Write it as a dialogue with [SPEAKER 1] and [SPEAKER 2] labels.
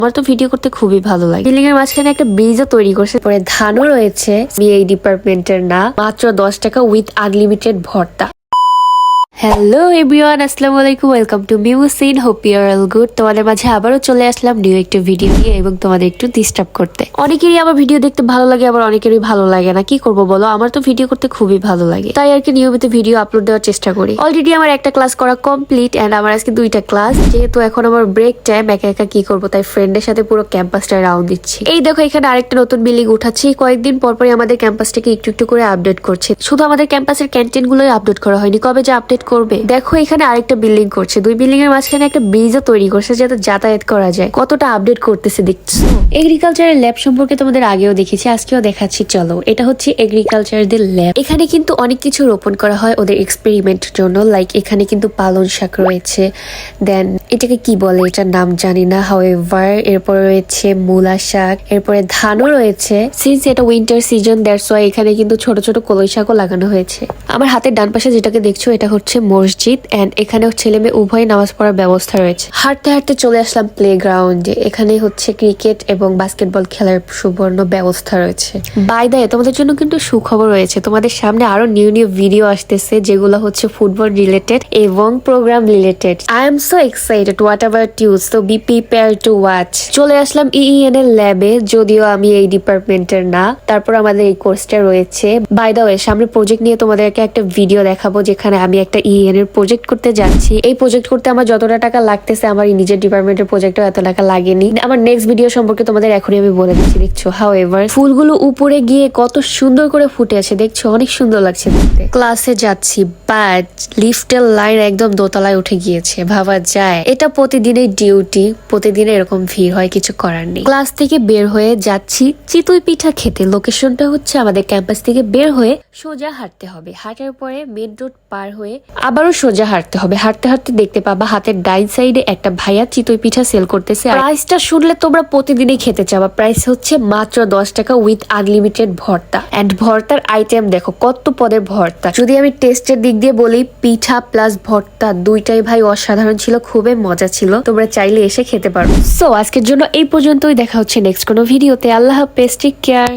[SPEAKER 1] আমার তো ভিডিও করতে খুবই ভালো লাগে। বিল্ডিং এর মাঝখানে একটা ব্রিজও তৈরি করছে, পরে ধানও রয়েছে। আমি এই ডিপার্টমেন্টের না, মাত্র 10 টাকা উইথ আনলিমিটেড ভর্তা। হ্যালো এভরিওয়ান, আসসালামু আলাইকুম, ওয়েলকাম টু মিউসিন, hope you are all good. তোমাদের মাঝে আবারও চলে আসলাম নিউ একটা ভিডিও নিয়ে এবং তোমাদের একটু ডিস্টার্ব করতে। অনেকেরই আমার ভিডিও দেখতে ভালো লাগে, আবার অনেকেরই ভালো লাগে না। কি করব বলো, আমার তো ভিডিও করতে খুবই ভালো লাগে, তাই আর কি নিয়মিত ভিডিও আপলোড দেওয়ার চেষ্টা করি। অলরেডি আমার একটা ক্লাস করা কমপ্লিট এন্ড আমার আজকে 2টা ক্লাস। যেহেতু এখন আমার ব্রেক টাইম, একা একা কি করবো, তাই ফ্রেন্ডের সাথে পুরো ক্যাম্পাসটা রাউন্ড দিচ্ছি। এই দেখো, এখানে আরেকটা নতুন বিল্ডিং উঠাচ্ছি। কয়েকদিন পরপরই আমাদের ক্যাম্পাসটাকে একটু একটু করে আপডেট করছে। শুধু আমাদের ক্যাম্পাসের ক্যান্টিন গুলোই আপডেট করা হয়নি, কবে যে আপডেট করবে। দেখো এখানে আরেকটা বিল্ডিং করছে, 2 বিল্ডিং এর মাঝখানে একটা ব্রিজও তৈরি করছে যাতে যাতায়াত করা যায়। কতটা আপডেট করতেছে দেখছো। এগ্রিকালচারের ল্যাব সম্পর্কে তোমাদের আগেও দেখেছি, আজকেও দেখাচ্ছি। চলো, এটা হচ্ছে এগ্রিকালচারদের ল্যাব। এখানে কিন্তু অনেক কিছু রোপণ করা হয় ওদের এক্সপেরিমেন্টের জন্য। লাইক এখানে কিন্তু পালং শাক রয়েছে, দেন এটাকে কি বলে এটার নাম জানি না, হাউএভার। এরপর রয়েছে মূলা শাক, এরপরে ধানও রয়েছে। সিন্স এটা উইন্টার সিজন, দ্যাটস ওয়াই এখানে কিন্তু ছোট ছোট কলই শাকও লাগানো হয়েছে। আমার হাতের ডান পাশে যেটাকে দেখছো, এটা হচ্ছে মসজিদ এন্ড এখানে ছেলে মেয়ে উভয় নামাজ পড়ার ব্যবস্থা রয়েছে। হাঁটতে হাঁটতে চলে আসলাম প্লেগ্রাউন্ডে। এখানে হচ্ছে ক্রিকেট এবং বাস্কেটবল খেলার সুবর্ণ ব্যবস্থা রয়েছে। বাই দ্য ওয়ে, তোমাদের জন্য কিন্তু সুখবর রয়েছে, তোমাদের সামনে আরো নিউ নিউ ভিডিও আসতেছে যেগুলো হচ্ছে ফুটবল রিলেটেড এবং programme related. I am so excited, whatever you, so be prepare to watch. চলে আসলাম ইএন এর ল্যাবে, যদিও আমি এই ডিপার্টমেন্টের না, তারপর আমাদের এই কোর্সটা রয়েছে। বাই দ্য ওয়ে, সামনে প্রজেক্ট নিয়ে তোমাদেরকে একটা ভিডিও দেখাবো যেখানে আমি একটা ইএন এর প্রজেক্ট করতে যাচ্ছি। এই প্রজেক্ট করতে আমার যতটা টাকা লাগতেছে, আমার নিজের ডিপার্টমেন্টের প্রজেক্টও এত টাকা লাগেনি। আমার নেক্সট ভিডিও সম্পর্কে তোমাদের এখনই আমি বলে দিচ্ছি। দেখছো হাউএভার ফুলগুলো উপরে গিয়ে কত সুন্দর করে ফুটে আছে, দেখছো অনেক সুন্দর লাগছে দেখতে। ক্লাসে যাচ্ছি, বাট লিফটের লাইন একদম দোতলায় উঠে গিয়েছে। ভাবা যায় এটা প্রতিদিনের ডিউটি, প্রতিদিন এরকম ভিড় হয়, কিছু করার নেই। ক্লাস থেকে বের হয়ে যাচ্ছি চিতই পিঠা খেতে। লোকেশনটা হচ্ছে আমাদের ক্যাম্পাস থেকে বের হয়ে সোজা হাঁটতে হবে, হাঁটার পরে মেন রোড পার হয়ে আবারও সোজা হাঁটতে হবে। হাঁটতে হাঁটতে দেখতে পাবা হাতের ডাইন সাইডে একটা ভাইয়া চিতই পিঠা সেল করতেছে। প্রাইসটা শুনলে তোমরা প্রতিদিনই খেতে চাবা। প্রাইস হচ্ছে মাত্র 10 টাকা উইথ আনলিমিটেড ভর্তা। এন্ড ভর্তার আইটেম দেখো কত পদের ভর্তা। যদি আমি টেস্টের দিক দিয়ে বলি, পিঠা প্লাস ভর্তা দুইটাই ভাই অসাধারণ ছিল, খুবই মজা ছিল। তোমরা চাইলে এসে খেতে পারো। সো আজকের জন্য এই পর্যন্তই, দেখা হচ্ছে নেক্সট কোনো ভিডিওতে। আল্লাহ হাফেজ, টেক কেয়ার।